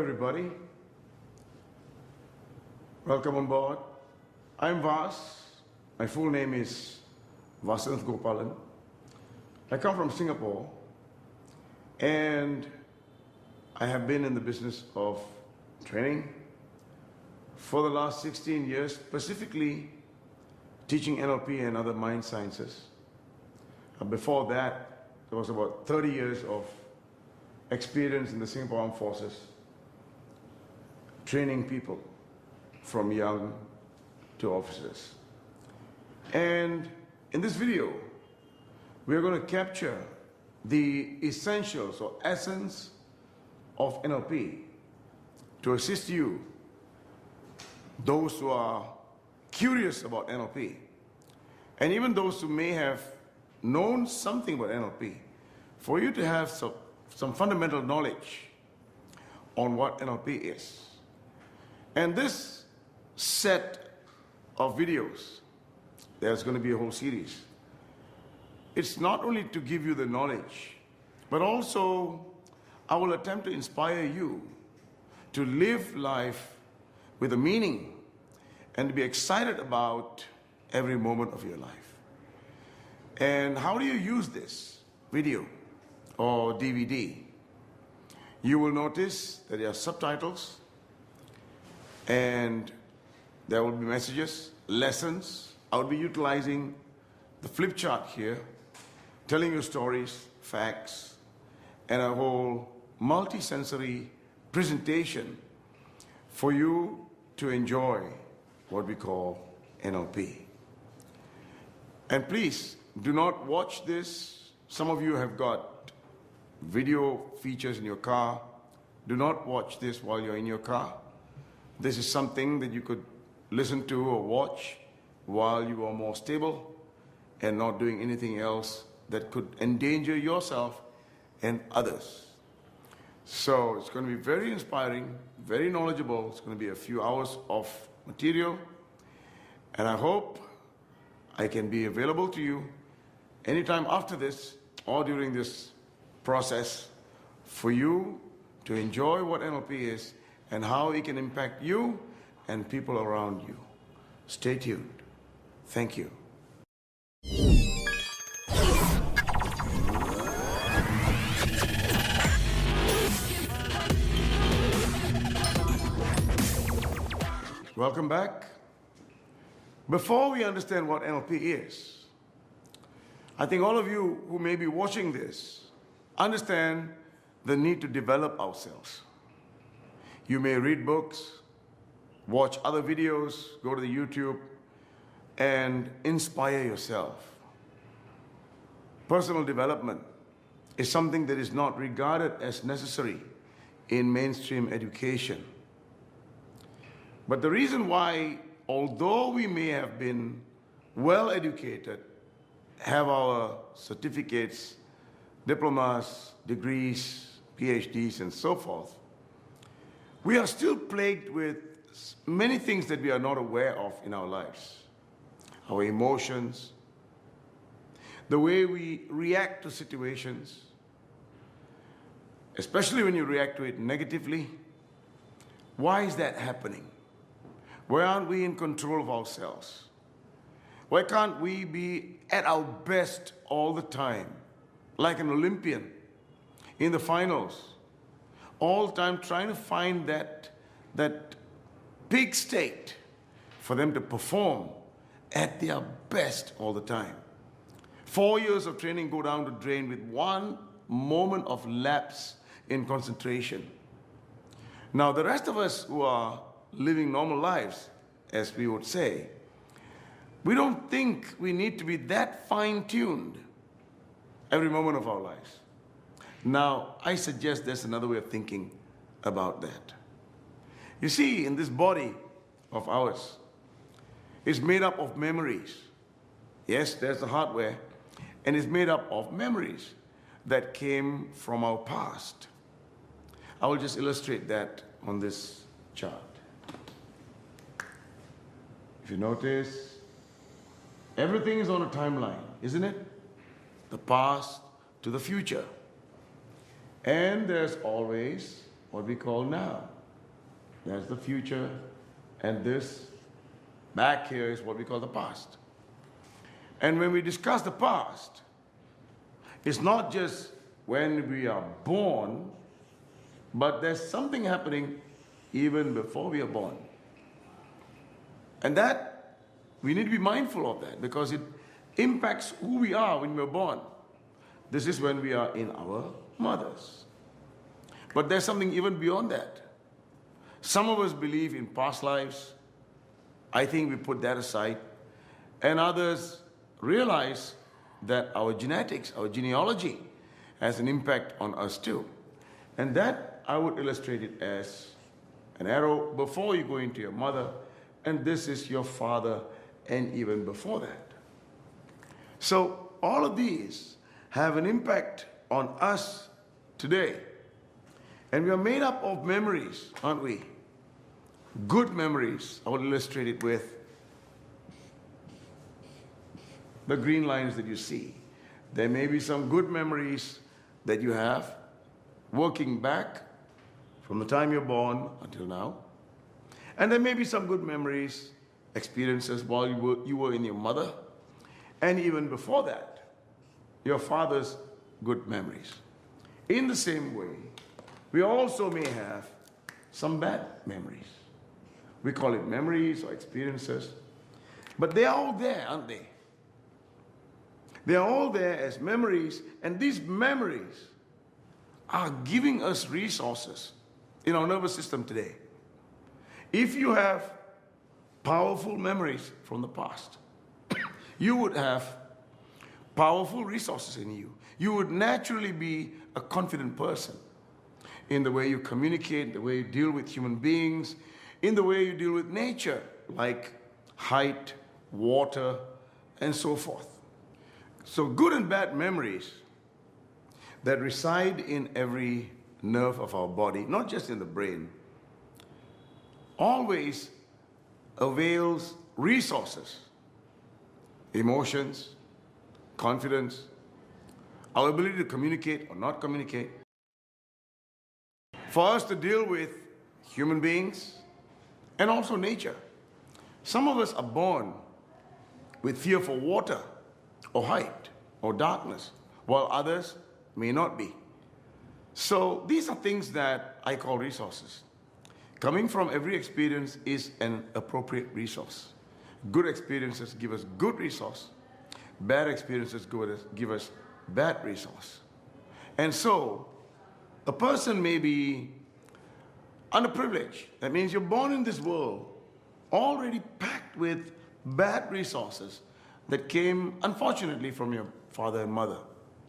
everybody. Welcome on board. I'm Vas. My full name is Vasanth Gopalan. I come from Singapore and I have been in the business of training for the last 16 years, specifically teaching NLP and other mind sciences. Before that, there was about 30 years of experience in the Singapore Armed Forces, training people from young to officers. And in this video, we're going to capture the essentials or essence of NLP to assist you, those who are curious about NLP, and even those who may have known something about NLP, for you to have some fundamental knowledge on what NLP is. And this set of videos, there's going to be a whole series. It's not only to give you the knowledge, but also I will attempt to inspire you to live life with a meaning and to be excited about every moment of your life. And how do you use this video or DVD? You will notice that there are subtitles and there will be messages, lessons. I'll be utilizing the flip chart here, telling you stories, facts, and a whole multi-sensory presentation for you to enjoy what we call NLP. And please, do not watch this. Some of you have got video features in your car. Do not watch this while you're in your car. This is something that you could listen to or watch while you are more stable and not doing anything else that could endanger yourself and others. So it's going to be very inspiring, very knowledgeable. It's going to be a few hours of material, and I hope I can be available to you anytime after this or during this process for you to enjoy what NLP is and how it can impact you and people around you. Stay tuned. Thank you. Welcome back. Before we understand what NLP is, I think all of you who may be watching this understand the need to develop ourselves. You may read books, watch other videos, go to the YouTube, and inspire yourself. Personal development is something that is not regarded as necessary in mainstream education. But the reason why, although we may have been well educated, have our certificates, diplomas, degrees, PhDs, and so forth, we are still plagued with many things that we are not aware of in our lives. Our emotions, the way we react to situations, especially when you react to it negatively. Why is that happening? Why aren't we in control of ourselves? Why can't we be at our best all the time, like an Olympian in the finals, all the time trying to find that peak state for them to perform at their best all the time? 4 years of training go down the drain with one moment of lapse in concentration. Now, the rest of us who are living normal lives, as we would say, we don't think we need to be that fine-tuned every moment of our lives. Now, I suggest there's another way of thinking about that. You see, in this body of ours, it's made up of memories. Yes, there's the hardware, and it's made up of memories that came from our past. I will just illustrate that on this chart. If you notice, everything is on a timeline, isn't it? The past to the future. And there's always what we call now. That's the future. And this back here is what we call the past. And when we discuss the past, it's not just when we are born, but there's something happening even before we are born. And that, we need to be mindful of that because it impacts who we are when we're born. This is when we are in our mothers. But there's something even beyond that. Some of us believe in past lives. I think we put that aside. And others realize that our genetics, our genealogy, has an impact on us too. And that, I would illustrate it as an arrow before you go into your mother, and this is your father, and even before that. So all of these have an impact on us today. And we are made up of memories, aren't we? Good memories. I will illustrate it with the green lines that you see. There may be some good memories that you have working back from the time you're born until now. And there may be some good memories, experiences while you were in your mother, and even before that, your father's good memories. In the same way, we also may have some bad memories. We call it memories or experiences, but they are all there, aren't they? They are all there as memories, and these memories are giving us resources in our nervous system today. If you have powerful memories from the past, you would have powerful resources in you. You would naturally be a confident person in the way you communicate, the way you deal with human beings, in the way you deal with nature, like height, water, and so forth. So good and bad memories that reside in every nerve of our body, not just in the brain, always avails resources, emotions, confidence, our ability to communicate or not communicate, for us to deal with human beings and also nature. Some of us are born with fear for water or height or darkness, while others may not be. So these are things that I call resources. Coming from every experience is an appropriate resource. Good experiences give us good resource. Bad experiences give us bad resource. And so a person may be underprivileged. That means you're born in this world already packed with bad resources that came, unfortunately, from your father and mother,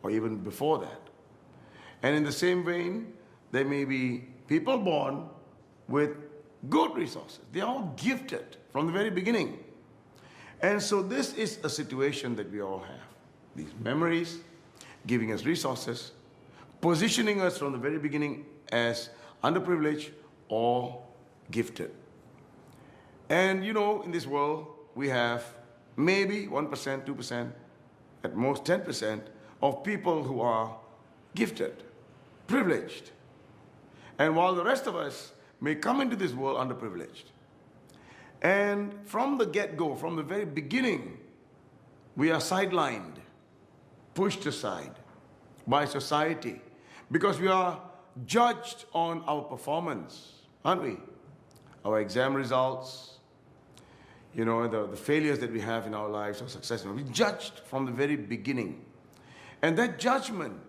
or even before that. And in the same vein, there may be people born with good resources. They are all gifted from the very beginning. And so this is a situation that we all have. These memories giving us resources, positioning us from the very beginning as underprivileged or gifted. And you know, in this world, we have maybe 1%, 2%, at most 10% of people who are gifted, privileged. And while the rest of us may come into this world underprivileged. And from the get-go, from the very beginning, we are sidelined, pushed aside by society because we are judged on our performance, aren't we? Our exam results, you know, the failures that we have in our lives or success. We're judged from the very beginning. And that judgment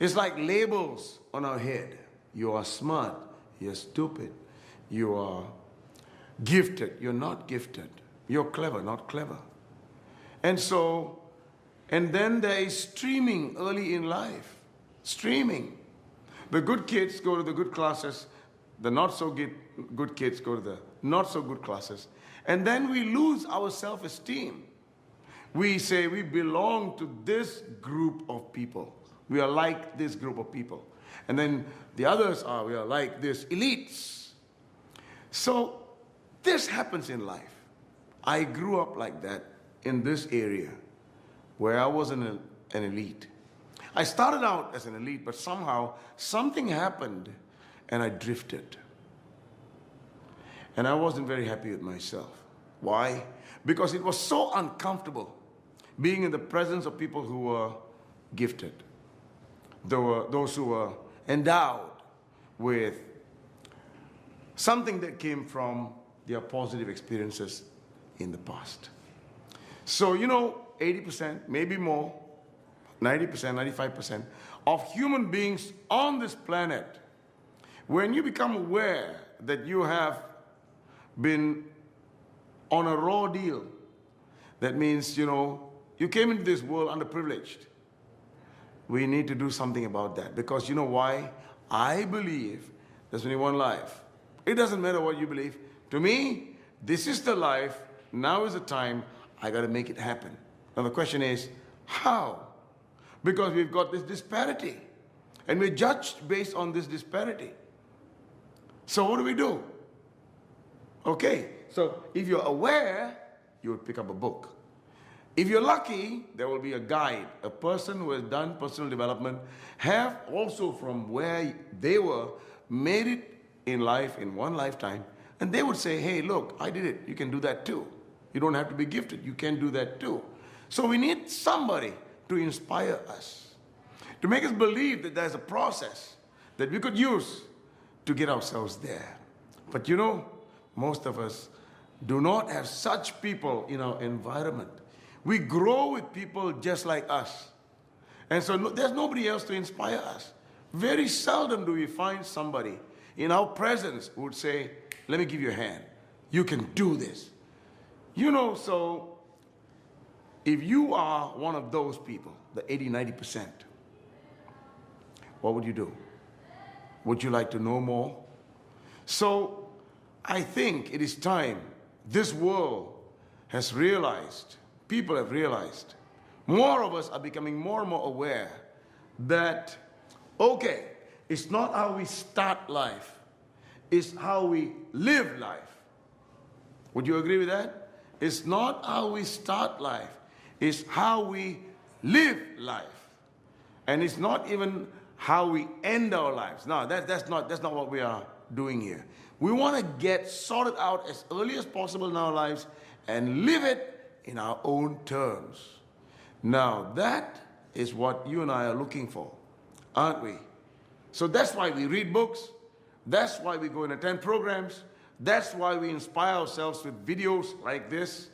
is like labels on our head. You are smart, you're stupid, you are gifted, you're not gifted, you're clever, not clever. And so, and then there is streaming early in life. Streaming. The good kids go to the good classes, the not so good kids go to the not so good classes. And then we lose our self-esteem. We say we belong to this group of people. We are like this group of people. And then the others are, we are like this elites. So this happens in life. I grew up like that in this area where I wasn't an elite. I started out as an elite, but somehow something happened and I drifted. And I wasn't very happy with myself. Why? Because it was so uncomfortable being in the presence of people who were gifted. There were those who were endowed with something that came from their positive experiences in the past. So, 80%, maybe more, 90%, 95% of human beings on this planet, when you become aware that you have been on a raw deal, that means, you came into this world underprivileged. We need to do something about that. Because you know why? I believe there's only one life. It doesn't matter what you believe. To me, this is the life. Now is the time. I got to make it happen. Now the question is, how? Because we've got this disparity. And we're judged based on this disparity. So what do we do? Okay, so if you're aware, you would pick up a book. If you're lucky, there will be a guide, a person who has done personal development, have also from where they were, made it in life in one lifetime, and they would say, hey, look, I did it. You can do that too. You don't have to be gifted. You can do that too. So we need somebody to inspire us, to make us believe that there's a process that we could use to get ourselves there. But most of us do not have such people in our environment. We grow with people just like us. And so there's nobody else to inspire us. Very seldom do we find somebody in our presence who would say, let me give you a hand. You can do this. So if you are one of those people, the 80, 90%, what would you do? Would you like to know more? So I think it is time. This world has realized, people have realized, more of us are becoming more and more aware that, okay, it's not how we start life, it's how we live life. Would you agree with that? It's not how we start life, it's how we live life. And it's not even how we end our lives. No, that's not what we are doing here. We want to get sorted out as early as possible in our lives and live it in our own terms. Now, that is what you and I are looking for, aren't we? So that's why we read books. That's why we go and attend programs. That's why we inspire ourselves with videos like this.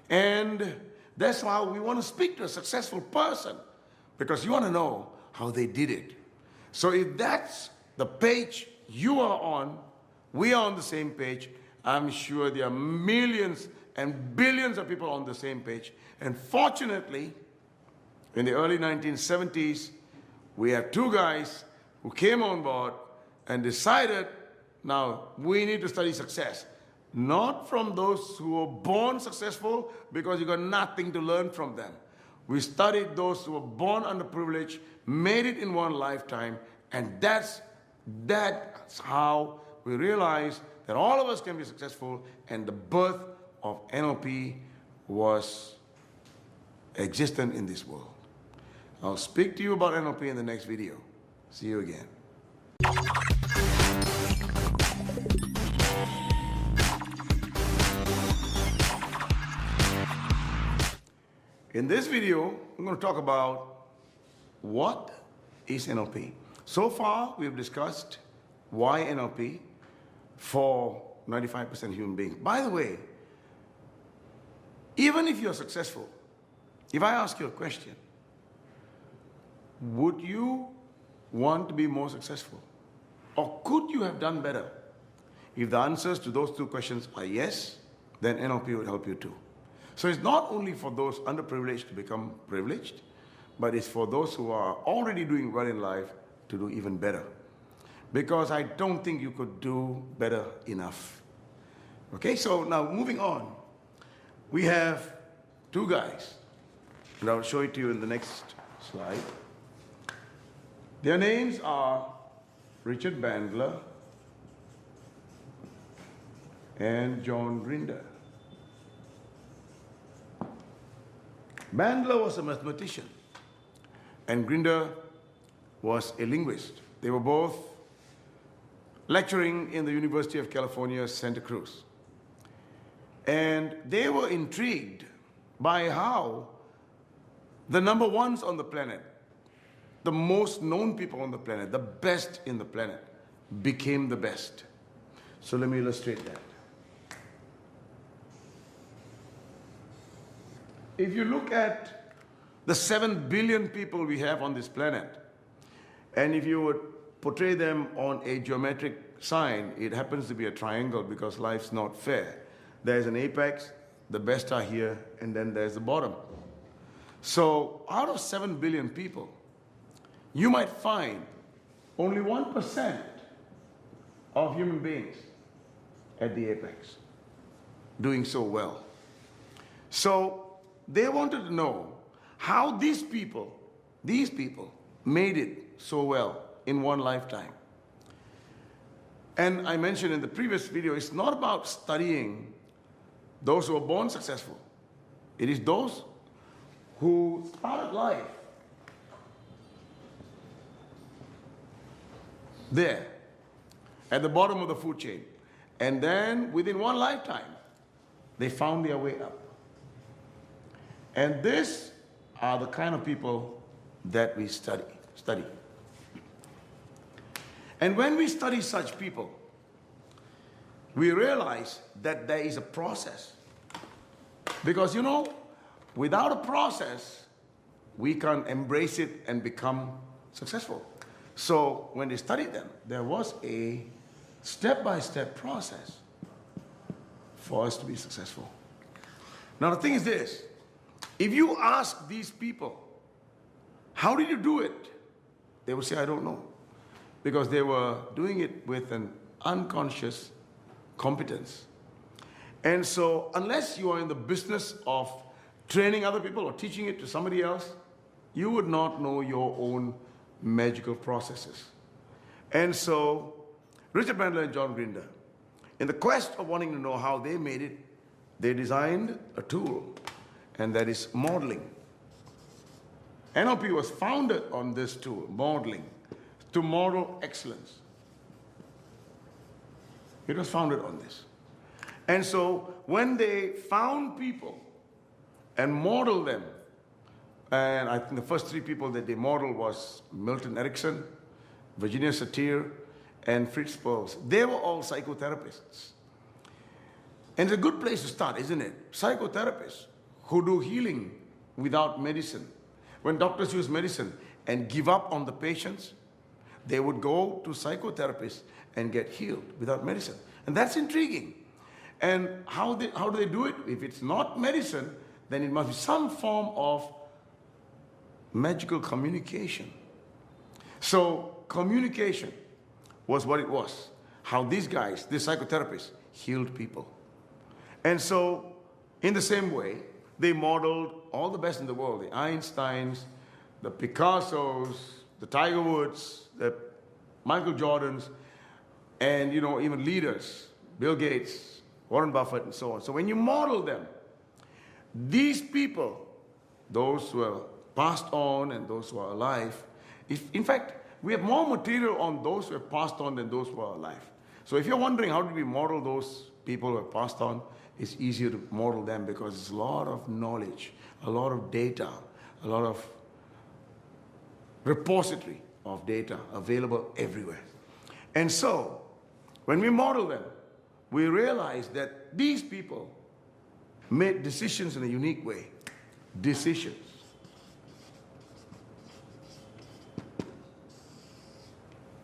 And that's why we want to speak to a successful person, because you want to know how they did it. So if that's the page you are on, we are on the same page. I'm sure there are millions and billions of people on the same page. And fortunately, in the early 1970s, we have two guys who came on board and decided, now we need to study success. Not from those who were born successful, because you got nothing to learn from them. We studied those who were born underprivileged, made it in one lifetime, and that's how we realized that all of us can be successful, and the birth of NLP was existent in this world. I'll speak to you about NLP in the next video. See you again. In this video, I'm going to talk about what is NLP. So far, we've discussed why NLP for 95% human beings. By the way, even if you're successful, if I ask you a question, would you want to be more successful? Or could you have done better? If the answers to those two questions are yes, then NLP would help you too. So it's not only for those underprivileged to become privileged, but it's for those who are already doing well in life to do even better. Because I don't think you could do better enough. Okay, so now moving on. We have two guys, and I'll show it to you in the next slide. Their names are Richard Bandler and John Grinder. Bandler was a mathematician, and Grinder was a linguist. They were both lecturing in the University of California, Santa Cruz. And they were intrigued by how the number ones on the planet, the most known people on the planet, the best in the planet, became the best. So let me illustrate that. If you look at the 7 billion people we have on this planet, and if you would portray them on a geometric sign, it happens to be a triangle because life's not fair. There's an apex, the best are here, and then there's the bottom. So out of 7 billion people, you might find only 1% of human beings at the apex doing so well. So they wanted to know how these people made it so well in one lifetime. And I mentioned in the previous video, it's not about studying those who are born successful. It is those who started life there, at the bottom of the food chain. And then within one lifetime, they found their way up. And these are the kind of people that we study. And when we study such people, we realize that there is a process. Because, you know, without a process, we can't embrace it and become successful. So when they studied them, there was a step-by-step process for us to be successful. Now the thing is this, if you ask these people, how did you do it? They will say, I don't know. Because they were doing it with an unconscious competence. And so unless you are in the business of training other people or teaching it to somebody else, you would not know your own magical processes. And so Richard Bandler and John Grinder, in the quest of wanting to know how they made it, they designed a tool, and that is modeling. NLP was founded on this tool, modeling, to model excellence. It was founded on this. And so when they found people and modeled them, and I think the first 3 people that they modeled was Milton Erickson, Virginia Satir, and Fritz Perls. They were all psychotherapists. And it's a good place to start, isn't it? Psychotherapists who do healing without medicine. When doctors use medicine and give up on the patients, they would go to psychotherapists and get healed without medicine. And that's intriguing. And how do they do it? If it's not medicine, then it must be some form of magical communication. So communication was what it was. How these guys, these psychotherapists, healed people. And so in the same way, they modeled all the best in the world, the Einsteins, the Picassos, the Tiger Woods, the Michael Jordans, and even leaders, Bill Gates, Warren Buffett, and so on. So when you model them, these people, those who are passed on and those who are alive, in fact, we have more material on those who have passed on than those who are alive. So if you're wondering how did we model those people who have passed on, it's easier to model them because there's a lot of knowledge, a lot of data, a lot of repository of data available everywhere. And so, when we model them, we realize that these people made decisions in a unique way. Decisions.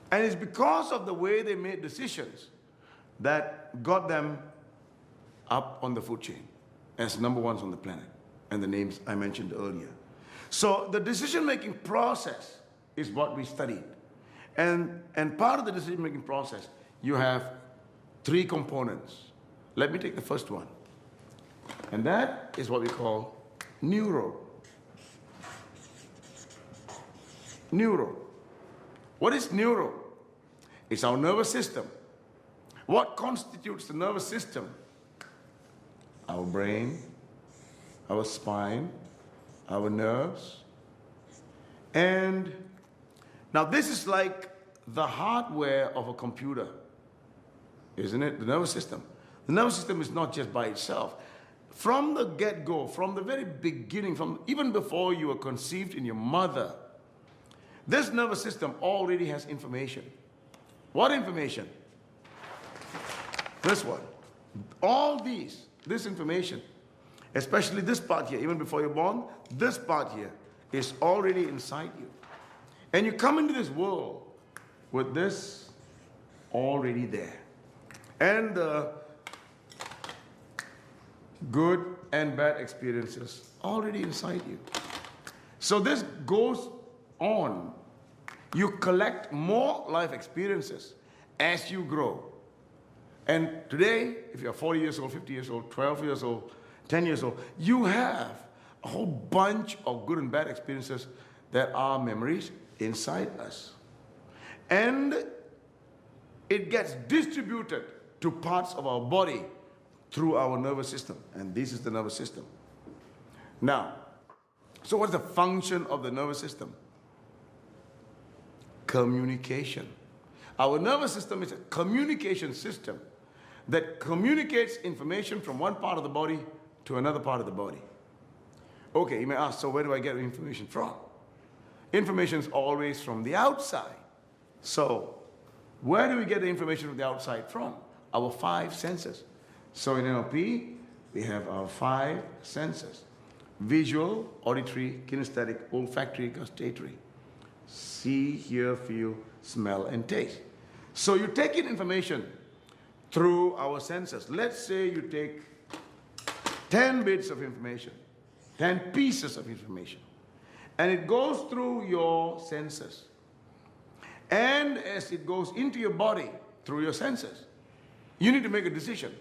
And it's because of the way they made decisions that got them up on the food chain as number ones on the planet, and the names I mentioned earlier. So the decision-making process is what we studied. And part of the decision-making process, you have 3 components. Let me take the first one. And that is what we call neuro. Neuro. What is neuro? It's our nervous system. What constitutes the nervous system? Our brain, our spine, our nerves. And now this is like the hardware of a computer. isn't it? The nervous system. The nervous system is not just by itself. From the get-go, from the very beginning, from even before you were conceived in your mother, this nervous system already has information. What information? This one. All this information, especially this part here, even before you're born, this part here is already inside you. And you come into this world with this already there. And the good and bad experiences already inside you. So this goes on. You collect more life experiences as you grow. And today, if you're 40 years old, 50 years old, 12 years old, 10 years old, you have a whole bunch of good and bad experiences that are memories inside us. And it gets distributed to parts of our body through our nervous system. And this is the nervous system. Now, so what's the function of the nervous system? Communication. Our nervous system is a communication system that communicates information from one part of the body to another part of the body. Okay, you may ask, so where do I get information from? Information is always from the outside. So, where do we get the information from the outside from? Our 5 senses. So in NLP, we have our 5 senses. Visual, auditory, kinesthetic, olfactory, gustatory. See, hear, feel, smell, and taste. So you take in information through our senses. Let's say you take 10 bits of information, 10 pieces of information, and it goes through your senses. And as it goes into your body through your senses, you need to make a decision.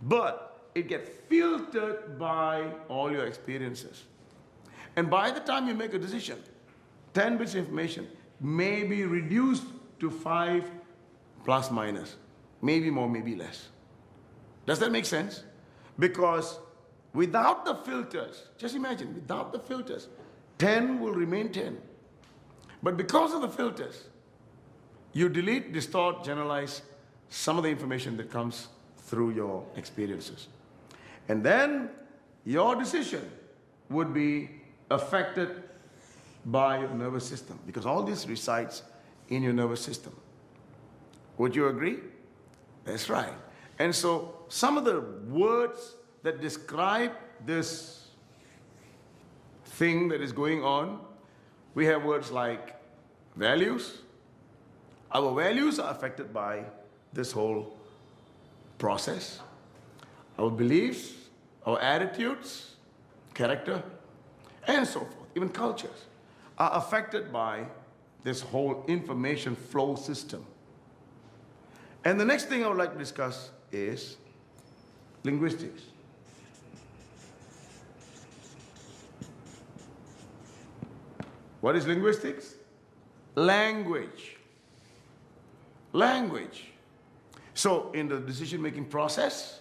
But it gets filtered by all your experiences. And by the time you make a decision, 10 bits of information may be reduced to 5 plus minus. Maybe more, maybe less. Does that make sense? Because without the filters, just imagine, without the filters, 10 will remain 10. But because of the filters, you delete, distort, generalize some of the information that comes through your experiences. And then your decision would be affected by your nervous system, because all this resides in your nervous system. Would you agree? That's right. And so some of the words that describe this thing that is going on, we have words like values. Our values are affected by this whole process. Our beliefs, our attitudes, character, and so forth, even cultures, are affected by this whole information flow system. And the next thing I would like to discuss is linguistics. What is linguistics? Language. Language. So in the decision-making process,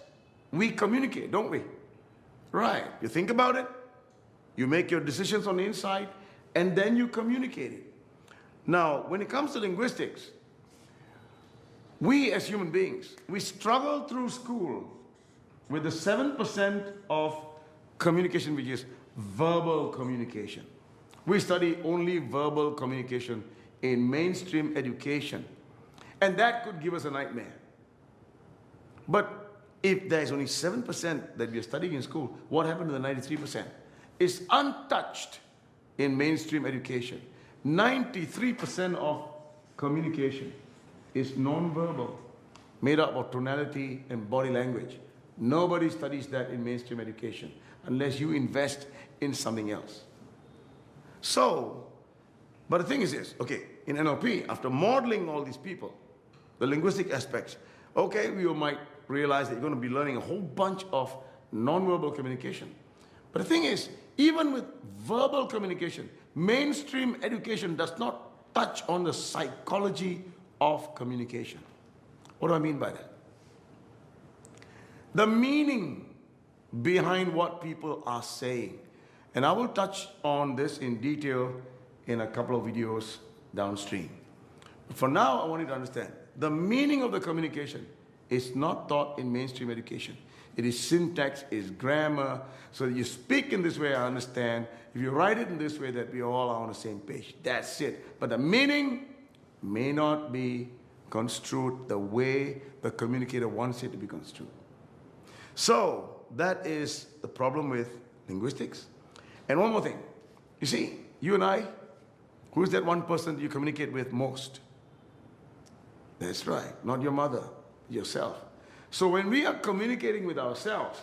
we communicate, don't we? Right. You think about it, you make your decisions on the inside, and then you communicate it. Now, when it comes to linguistics, we as human beings, we struggle through school with the 7% of communication, which is verbal communication. We study only verbal communication in mainstream education, and that could give us a nightmare. But if there's only 7% that we are studying in school, what happened to the 93%? It's untouched in mainstream education. 93% of communication is non-verbal, made up of tonality and body language. Nobody studies that in mainstream education unless you invest in something else. So, but the thing is this, okay, in NLP, after modeling all these people, the linguistic aspects, okay, you might realize that you're going to be learning a whole bunch of non-verbal communication. But the thing is, even with verbal communication, mainstream education does not touch on the psychology of communication. What do I mean by that? The meaning behind what people are saying. And I will touch on this in detail in a couple of videos downstream. But for now, I want you to understand the meaning of the communication It's not taught in mainstream education. It is syntax, it's grammar. So that you speak in this way, I understand. If you write it in this way, that we all are on the same page. That's it. But the meaning may not be construed the way the communicator wants it to be construed. So that is the problem with linguistics. And one more thing. You see, you and I, who is that one person that you communicate with most? That's right, not your mother, yourself. So when we are communicating with ourselves,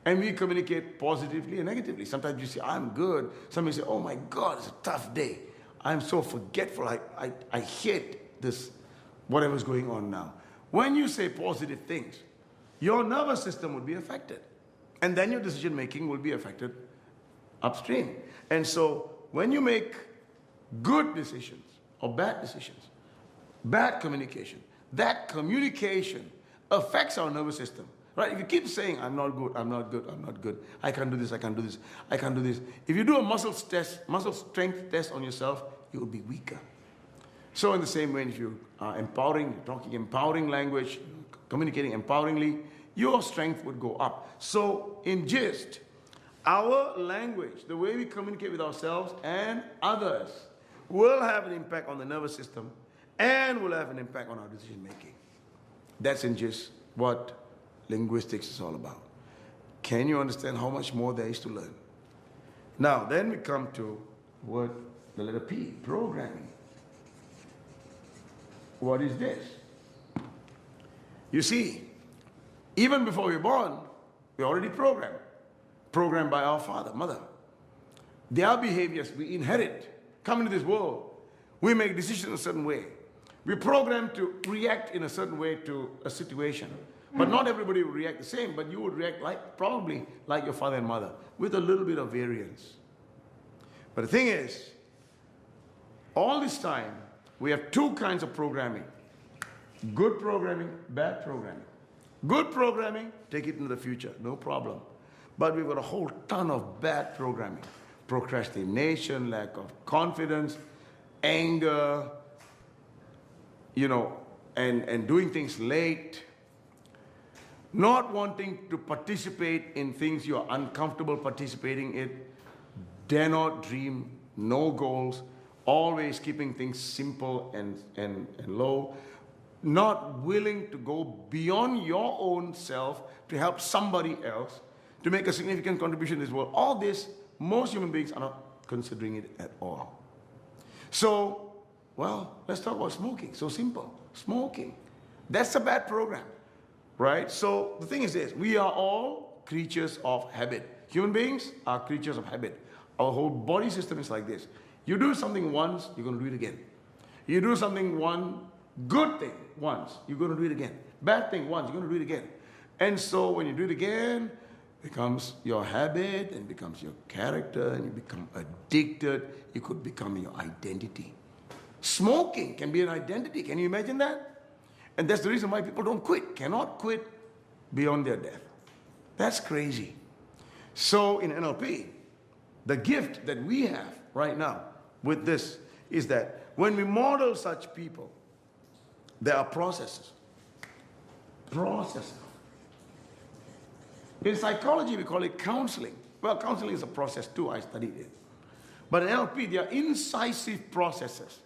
and we communicate positively and negatively, sometimes you say, I'm good. Somebody say, oh my God, it's a tough day. I'm so forgetful. I hate this, whatever's going on now. When you say positive things, your nervous system will be affected. And then your decision making will be affected upstream. And so when you make good decisions or bad decisions, bad communication, that communication affects our nervous system. Right? If you keep saying, I'm not good, I'm not good, I'm not good, I can't do this, I can't do this, I can't do this. If you do a muscle strength test on yourself, you will be weaker. So in the same way, if you are empowering, you're talking empowering language, communicating empoweringly, your strength would go up. So in gist, our language, the way we communicate with ourselves and others, will have an impact on the nervous system and will have an impact on our decision making. That's in gist what linguistics is all about. Can you understand how much more there is to learn? Now, then we come to the letter P, programming. What is this? You see, even before we're born, we're already programmed. Programmed by our father, mother. Their behaviors we inherit. Come into this world, we make decisions a certain way. We're programmed to react in a certain way to a situation. But not everybody will react the same, but you would react probably like your father and mother, with a little bit of variance. But the thing is, all this time, we have two kinds of programming. Good programming, bad programming. Good programming, take it into the future, no problem. But we've got a whole ton of bad programming. Procrastination, lack of confidence, anger, and doing things late. Not wanting to participate in things you are uncomfortable participating in, dare not dream, no goals, always keeping things simple and low, not willing to go beyond your own self to help somebody else, to make a significant contribution in this world. All this, most human beings are not considering it at all. So, well, let's talk about smoking. So simple. Smoking. That's a bad program. Right? So the thing is this, we are all creatures of habit. Human beings are creatures of habit. Our whole body system is like this. You do something once, you're going to do it again. You do something good thing once, you're going to do it again. Bad thing once, you're going to do it again. And so when you do it again, it becomes your habit and becomes your character and you become addicted. It could become your identity. Smoking can be an identity. Can you imagine that? And that's the reason why people don't quit, cannot quit beyond their death. That's crazy. So in NLP, the gift that we have right now with this is that when we model such people, there are processes. Processes. In psychology, we call it counseling. Well, counseling is a process too, I studied it. But in NLP, there are incisive processes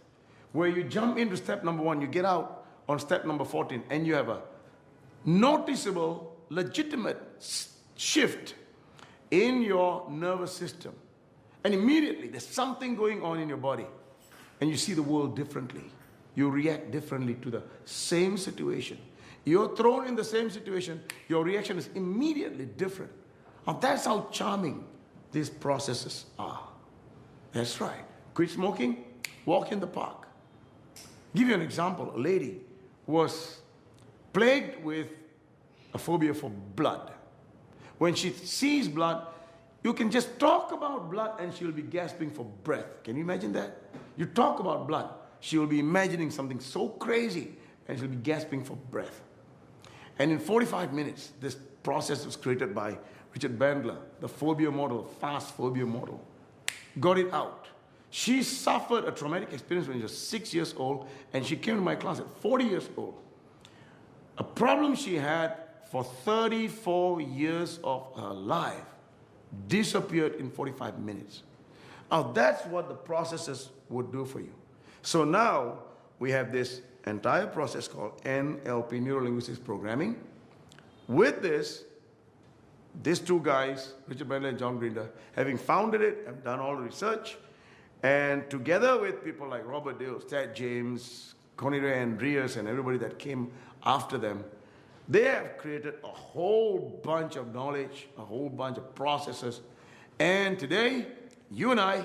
where you jump into step number 1, you get out on step number 14, and you have a noticeable, legitimate shift in your nervous system. And immediately, there's something going on in your body, and you see the world differently. You react differently to the same situation. You're thrown in the same situation, your reaction is immediately different. Now, that's how charming these processes are. That's right. Quit smoking, walk in the park. Give you an example. A lady was plagued with a phobia for blood. When she sees blood, you can just talk about blood and she'll be gasping for breath. Can you imagine that? You talk about blood, she will be imagining something so crazy and she'll be gasping for breath. And in 45 minutes, this process was created by Richard Bandler, the phobia model, fast phobia model. Got it out. She suffered a traumatic experience when she was 6 years old, and she came to my class at 40 years old. A problem she had for 34 years of her life disappeared in 45 minutes. Now that's what the processes would do for you. So now we have this entire process called NLP, Neuro-Linguistics Programming. With this, these two guys, Richard Bandler and John Grinder, having founded it, have done all the research, and together with people like Robert Dills, Ted James, Connie Ray Andreas, and everybody that came after them, they have created a whole bunch of knowledge, a whole bunch of processes. And today, you and I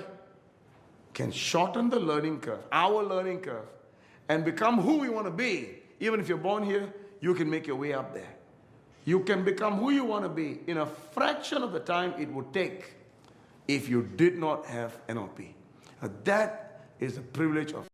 can shorten the learning curve, our learning curve, and become who we want to be. Even if you're born here, you can make your way up there. You can become who you want to be in a fraction of the time it would take if you did not have NLP. That is the privilege of